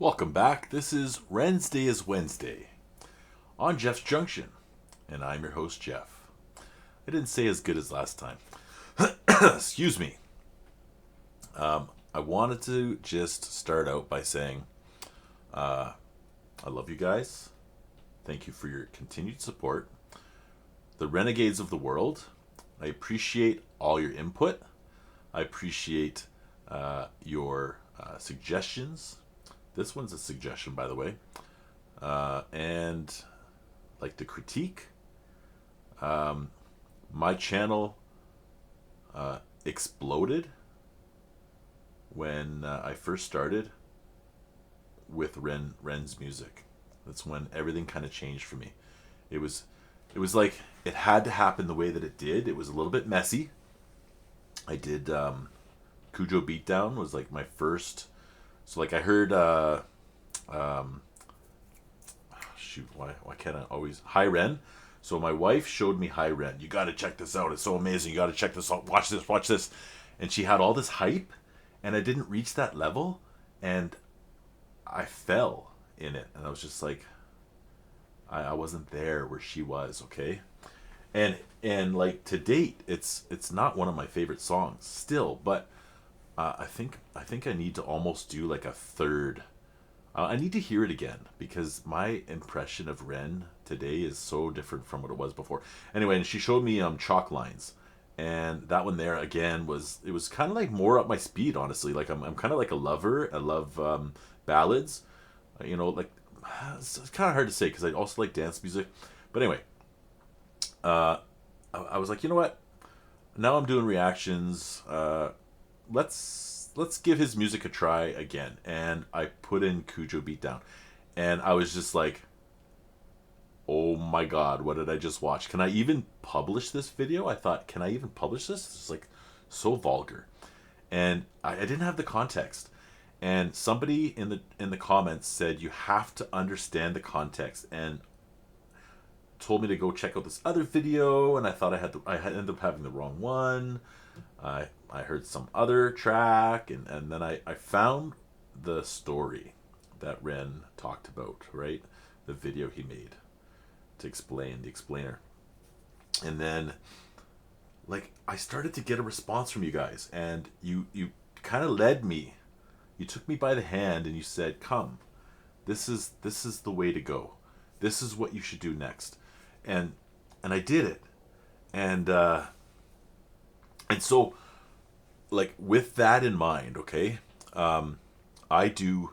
Welcome back. This is Wednesday is Wednesday on Jeff's Junction, and I'm your host, Jeff. I didn't say as good as last time. Excuse me. I wanted to just start out by saying I love you guys. Thank you for your continued support. The renegades of the world, I appreciate all your input. I appreciate your suggestions. This one's a suggestion, by the way. And like the critique, my channel exploded when I first started with Ren's music. That's when everything kind of changed for me. It was like it had to happen the way that it did. It was a little bit messy. I did Cujo Beatdown was like my first. So like I heard shoot, why can't I always Hi Ren? So my wife showed me Hi Ren. You got to check this out. It's so amazing. You got to check this out. Watch this. Watch this. And she had all this hype, and I didn't reach that level, and I fell in it, and I was just like, I wasn't there where she was. Okay, and like to date, it's not one of my favorite songs still, but I think I need to almost do like a third. I need to hear it again because my impression of Ren today is so different from what it was before. Anyway, and she showed me Chalk Lines, and that one there again was kind of like more up my speed. Honestly, like I'm kind of like a lover. I love ballads. Like it's kind of hard to say because I also like dance music. But anyway, I was like, you know what? Now I'm doing reactions. Let's give his music a try again. And I put in Cujo Beatdown, and I was just like, oh my god, what did I just watch? Can I even publish this video? I thought, can I even publish this? It's like so vulgar, and I didn't have the context. And somebody in the comments said you have to understand the context, and told me to go check out this other video, and I thought I had ended up having the wrong one. I heard some other track, and then I found the story that Ren talked about, right? The video he made to explain the explainer. And then like I started to get a response from you guys, and you kind of led me. You took me by the hand and you said, "Come. This is the way to go. This is what you should do next." And I did it. And so like with that in mind, okay, I do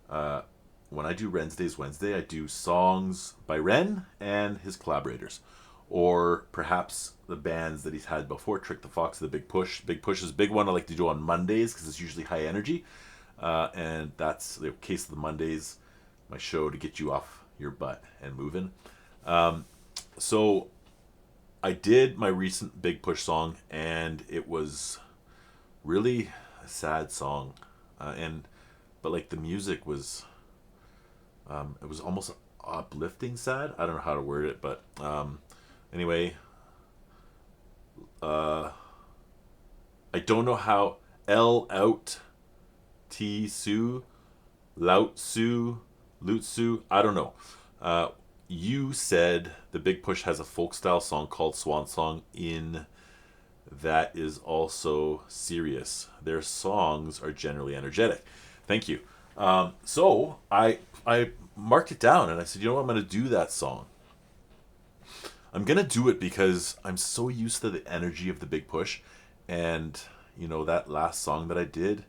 when I do Wednesday, I do songs by Ren and his collaborators, or perhaps the bands that he's had before. Trick the Fox, the Big Push. Big Push is a big one I like to do on Mondays because it's usually high energy, and that's the case of the Mondays, my show to get you off your butt and moving. So I did my recent Big Push song, and it was really a sad song, but like the music was, it was almost uplifting sad. I don't know how to word it, but anyway, I don't know how L out T Su Laut Su Loot Su. I don't know. You said the Big Push has a folk style song called Swan Song in that is also serious. Their songs are generally energetic. Thank you. So I marked it down, and I said, you know what, I'm going to do that song. I'm going to do it because I'm so used to the energy of the Big Push, and that last song that I did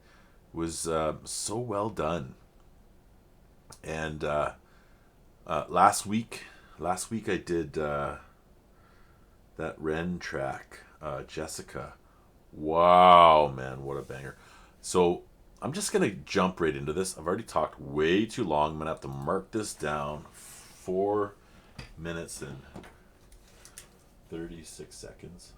was so well done. And last week I did that Ren track, Jessica. Wow, man, what a banger. So I'm just gonna jump right into this. I've already talked way too long. I'm gonna have to mark this down. 4 minutes and 36 seconds.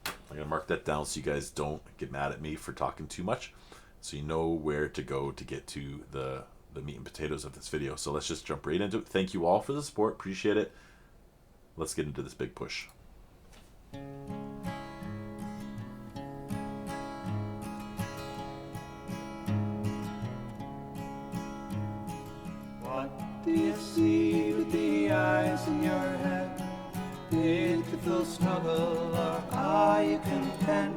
I'm gonna mark that down so you guys don't get mad at me for talking too much, so you know where to go to get to the meat and potatoes of this video. So let's just jump right into it. Thank you all for the support. Appreciate it. Let's get into this Big Push. do you see with the eyes in your head? Pitiful struggle, or are you content?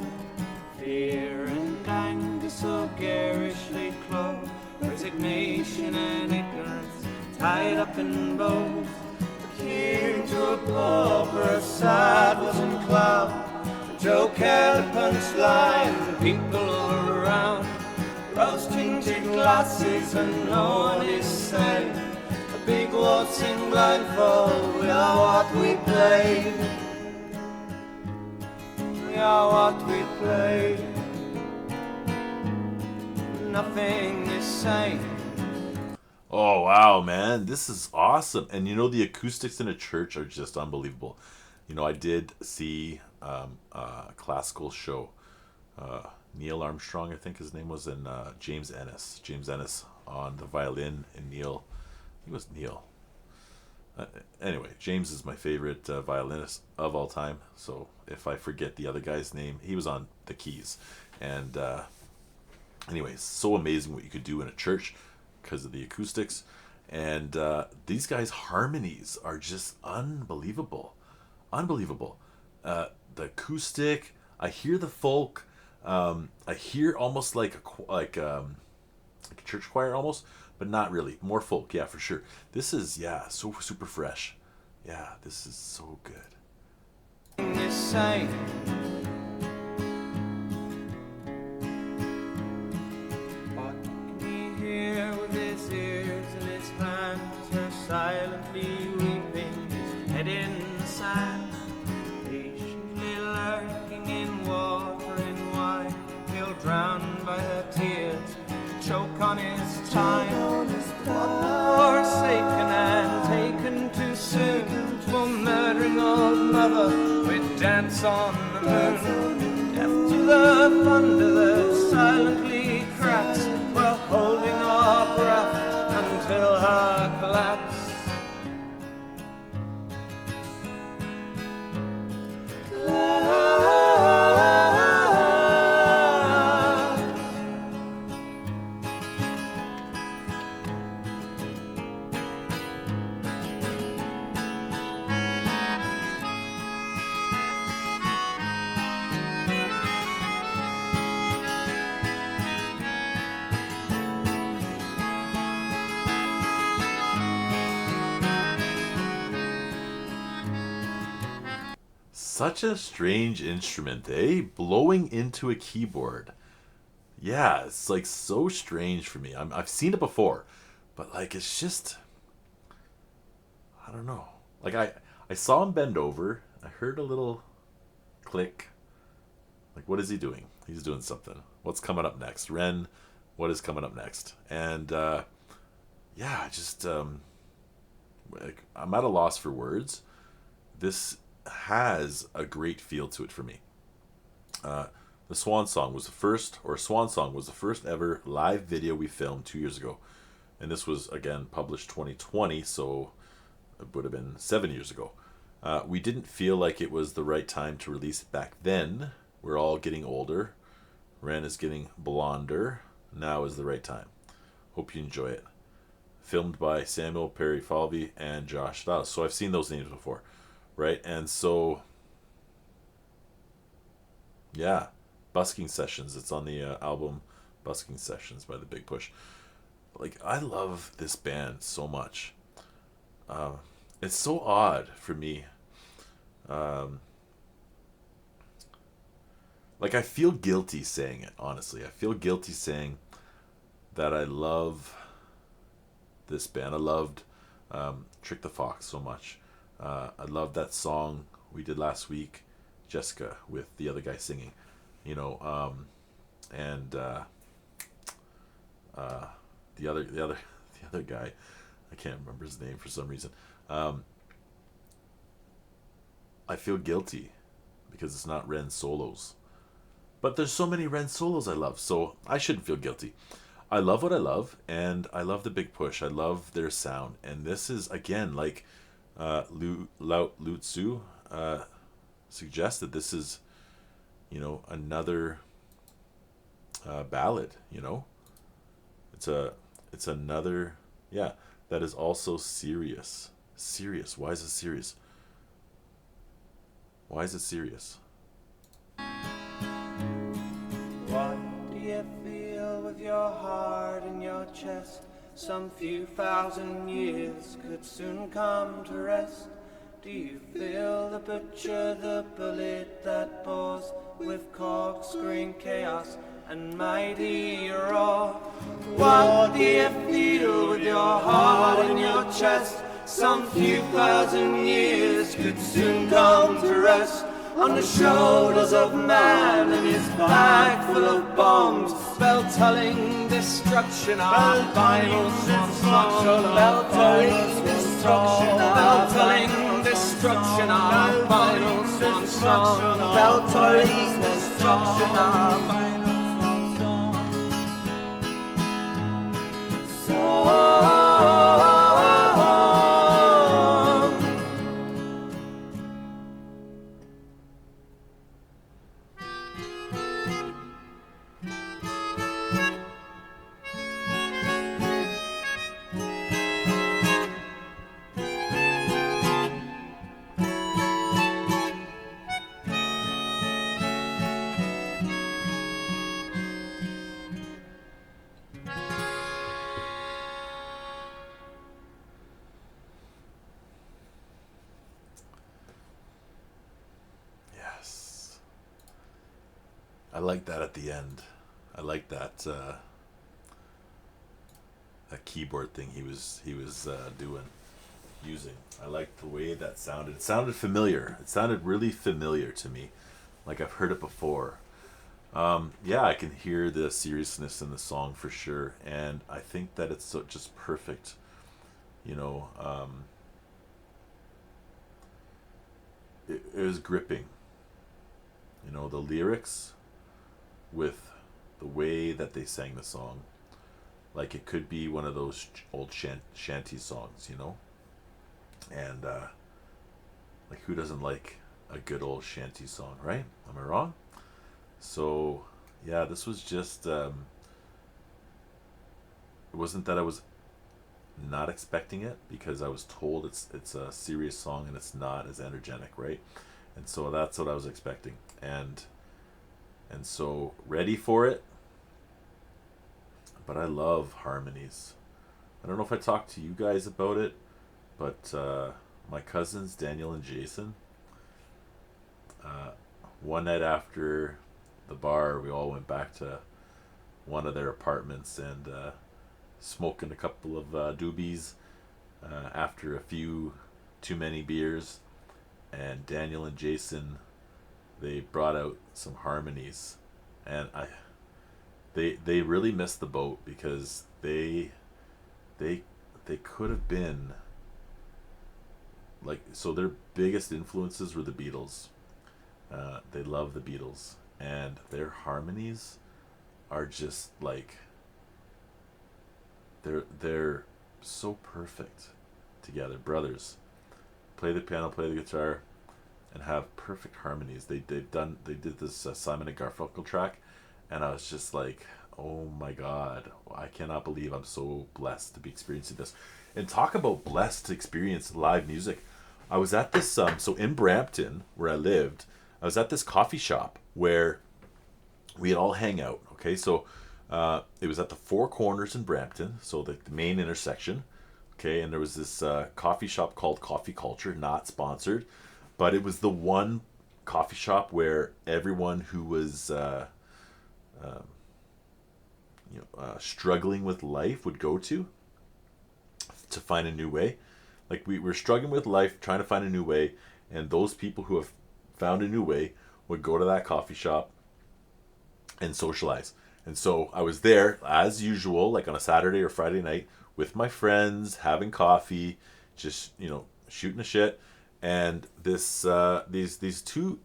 Fear and anger so garishly close, resignation and ignorance tied up in bows. Here to a pauper, a sad wasn't cloud, a joke had a punchline, the people all around, rose-tinted glasses and no one is saying, a big waltzing blindfold, we are what we played. We are what we played. Nothing is sane. Oh, wow, man. This is awesome. And you know, the acoustics in a church are just unbelievable. You know, I did see a classical show. Neil Armstrong, I think his name was, and James Ennis. James Ennis on the violin, and Neil, he was Neil. Anyway, James is my favorite violinist of all time. So if I forget the other guy's name, he was on the keys. And anyway, so amazing what you could do in a church because of the acoustics. And these guys' harmonies are just unbelievable. Unbelievable. The acoustic, I hear the folk. I hear almost like a church choir almost, but not really. More folk, yeah, for sure. This is, yeah, so super fresh. Yeah, this is so good. What can he hear with his ears and his hands? Her silently weeping, his head in the sand, patiently lurking in water and wine. He'll drown by her tears, choke on his time. Forsaken and taken too soon, for murdering old mother, we dance on the moon. Deaf to the thunder that silently cracks, we're holding our breath until her collapse. Such a strange instrument, eh? Blowing into a keyboard. Yeah, it's like so strange for me. I've seen it before, but like it's just, I don't know. Like I saw him bend over. I heard a little click. Like, what is he doing? He's doing something. What's coming up next? Ren, what is coming up next? And yeah, just like, I'm at a loss for words. This has a great feel to it for me. The Swan Song was the first, or Swan Song was the first ever live video we filmed 2 years ago. And this was, again, published 2020, so it would have been 7 years ago. We didn't feel like it was the right time to release it back then. We're all getting older. Ren is getting blonder. Now is the right time. Hope you enjoy it. Filmed by Samuel Perry-Falvey and Josh Stiles. So I've seen those names before, right? And so, yeah, Busking Sessions. It's on the album Busking Sessions by The Big Push. Like, I love this band so much. It's so odd for me. Like, I feel guilty saying it, honestly. I feel guilty saying that I love this band. I loved Trick the Fox so much. I loved that song we did last week, Jessica, with the other guy singing. You know, and the other guy, I can't remember his name for some reason. I feel guilty because it's not Ren solos. But there's so many Ren solos I love, so I shouldn't feel guilty. I love what I love, and I love the Big Push. I love their sound, and this is, again, like Lutsu suggested, this is, you know, another ballad. You know, it's another, yeah. that is also serious. Serious. Why is it serious? Why is it serious? What do you feel with your heart in your chest? Some few thousand years could soon come to rest. Do you feel the butcher, the bullet that bores with corkscrewing chaos and mighty roar? What do you feel with your heart in your chest? Some few thousand years could soon come to rest on the shoulders of man and his bag full of bombs, bell-tolling destruction, our final song. Bell-tolling destruction, bell-tolling destruction, our final song. Bell-tolling destruction, our final song. Yes. I like that at the end. I like that that keyboard thing he was using. I liked the way that sounded. It sounded familiar. It sounded really familiar to me, like I've heard it before. Yeah, I can hear the seriousness in the song for sure, and I think that it's so just perfect. You know, it was gripping. You know, the lyrics with the way that they sang the song, like it could be one of those old shanty songs, you know. And like, who doesn't like a good old shanty song, right? Am I wrong? So yeah, this was just it wasn't that I was not expecting it, because I was told it's a serious song and it's not as energetic, right? And so that's what I was expecting, and so ready for it. But I love harmonies. I don't know if I talked to you guys about it, but my cousins Daniel and Jason, one night after the bar, we all went back to one of their apartments and smoking a couple of doobies after a few too many beers. And Daniel and Jason, they brought out some harmonies, and they really missed the boat, because they could have been like, so their biggest influences were the Beatles. They love the Beatles, and their harmonies are just like, they're so perfect together. Brothers play the piano, play the guitar, and have perfect harmonies. They did this Simon and Garfunkel track, and I was just like, oh my god, I cannot believe I'm so blessed to be experiencing this. And talk about blessed to experience live music. I was at this so in Brampton, where I lived, I was at this coffee shop where we'd all hang out. Okay, so it was at the Four Corners in Brampton, so the main intersection. Okay, and there was this coffee shop called Coffee Culture, not sponsored, but it was the one coffee shop where everyone who was struggling with life would go to find a new way. Like, we were struggling with life, trying to find a new way, and those people who have found a new way would go to that coffee shop and socialize. And so I was there as usual, like on a Saturday or Friday night, with my friends, having coffee, just, shooting the shit. And this these two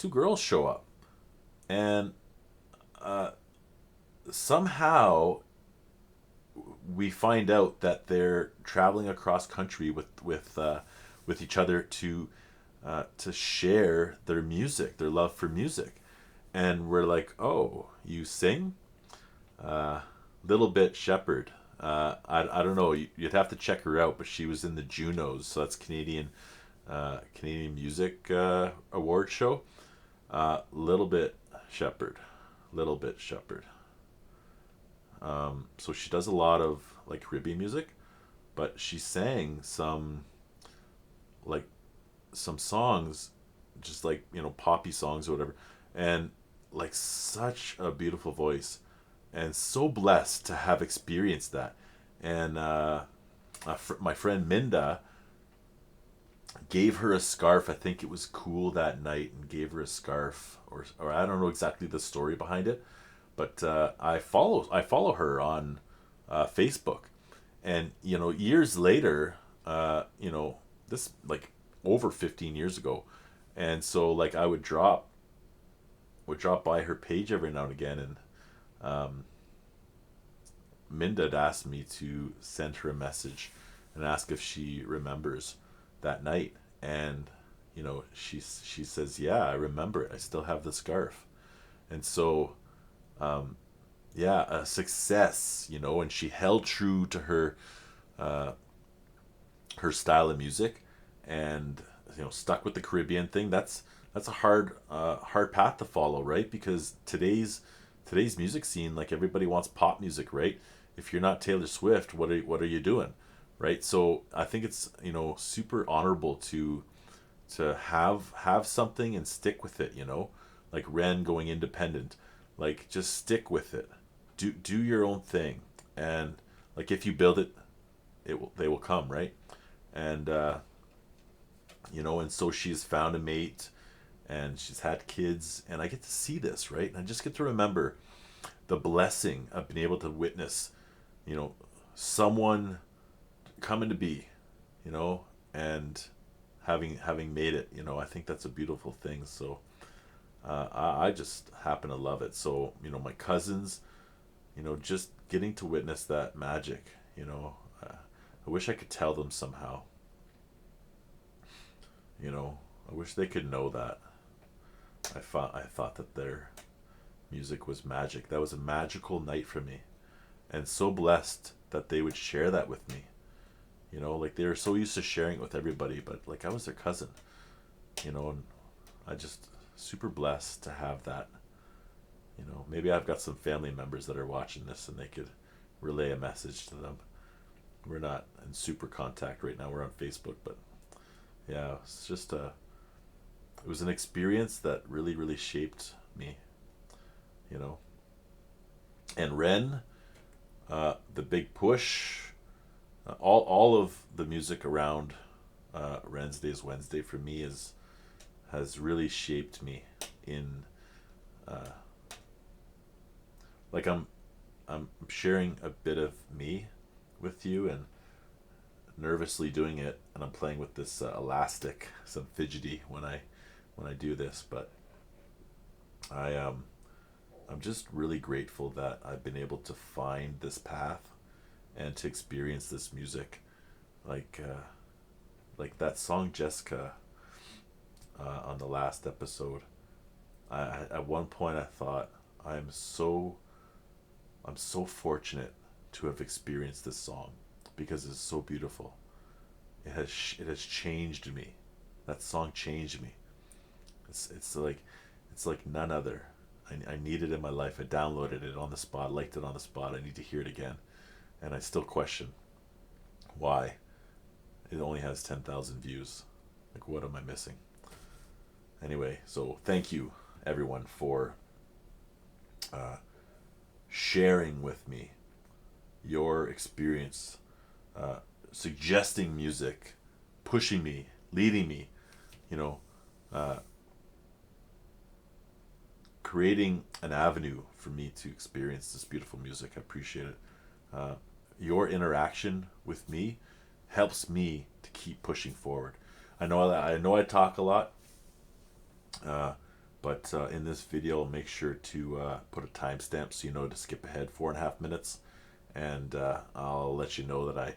girls show up, and somehow we find out that they're traveling across country with each other to share their music, their love for music. And we're like, oh, you sing? Little bit shepherd. I don't know. You'd have to check her out, but she was in the Junos, so that's Canadian Music Award show. Little bit Shepherd, little bit Shepherd. So she does a lot of like Caribbean music, but she sang like some songs, just like poppy songs or whatever, and like such a beautiful voice, and so blessed to have experienced that. And my friend Minda gave her a scarf. I think it was cool that night, and gave her a scarf, or I don't know exactly the story behind it, but I follow her on Facebook, and years later, this like over 15 years ago, and so like I would drop by her page every now and again, and Minda had asked me to send her a message and ask if she remembers that night, and she says, yeah, I remember it. I still have the scarf. And so yeah, a success, and she held true to uh, her style of music, and stuck with the Caribbean thing. That's a hard path to follow, right? Because today's music scene, like everybody wants pop music, right? If you're not Taylor Swift, what are you doing, right? So I think it's super honorable to have something and stick with it, like Ren going independent, like just stick with it, do your own thing, and like if you build it, they will come, right? And and so she's found a mate, and she's had kids, and I get to see this, right? And I just get to remember the blessing of being able to witness, someone coming to be, and having made it. I think that's a beautiful thing. So I just happen to love it. So my cousins, just getting to witness that magic. I wish I could tell them somehow. I wish they could know that. I thought that their music was magic. That was a magical night for me, and so blessed that they would share that with me. Like they were so used to sharing it with everybody, but like I was their cousin. And I just super blessed to have that. Maybe I've got some family members that are watching this, and they could relay a message to them. We're not in super contact right now. We're on Facebook, but yeah, it's just it was an experience that really, really shaped me. You know, and Ren, the big push, all of the music around Wednesday's Wednesday for me has really shaped me in like I'm sharing a bit of me with you, and nervously doing it, and I'm playing with this elastic, some fidgety when I do this, but I'm just really grateful that I've been able to find this path and to experience this music, like that song Jessica on the last episode. At one point I thought I'm so fortunate to have experienced this song because it's so beautiful. It has changed me. That song changed me. It's like none other. I need it in my life. I downloaded it on the spot, liked it on the spot. I need to hear it again, and I still question why it only has 10,000 views. Like, what am I missing? Anyway, so thank you everyone for sharing with me your experience, suggesting music, pushing me, leading me, you know, creating an avenue for me to experience this beautiful music. I appreciate it. Your interaction with me helps me to keep pushing forward. I know I talk a lot, but in this video, I'll make sure to put a timestamp so you know to skip ahead 4.5 minutes, and I'll let you know that I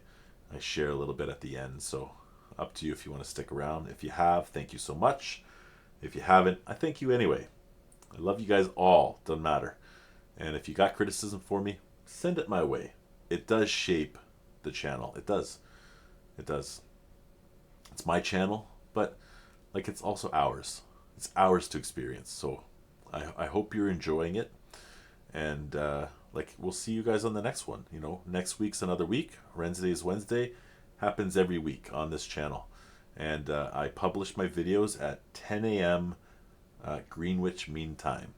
share a little bit at the end. So up to you if you want to stick around. If you have, thank you so much. If you haven't, I thank you anyway. I love you guys all. Doesn't matter. And if you got criticism for me, send it my way. it does shape the channel. It does. It does. It's my channel, but like it's also ours. It's ours to experience. So I hope you're enjoying it. And like we'll see you guys on the next one. You know, next week's another week. Wednesday is Wednesday. Happens every week on this channel. And I publish my videos at 10 a.m. Greenwich Mean Time.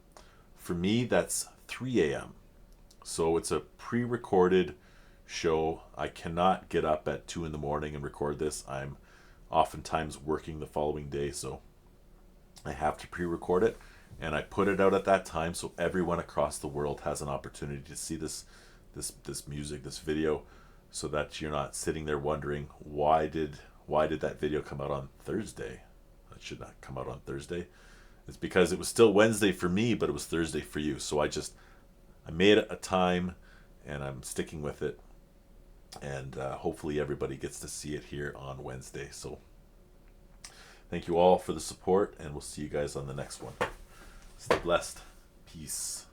For me, that's 3 a.m. So it's a pre-recorded show. I cannot get up at 2 in the morning and record this. I'm oftentimes working the following day, so I have to pre-record it, and I put it out at that time so everyone across the world has an opportunity to see this music, this video, so that you're not sitting there wondering why did that video come out on Thursday? It should not come out on Thursday. It's because it was still Wednesday for me, but it was Thursday for you. So I made a time, and I'm sticking with it. And hopefully everybody gets to see it here on Wednesday. So thank you all for the support, and we'll see you guys on the next one. Stay blessed. Peace.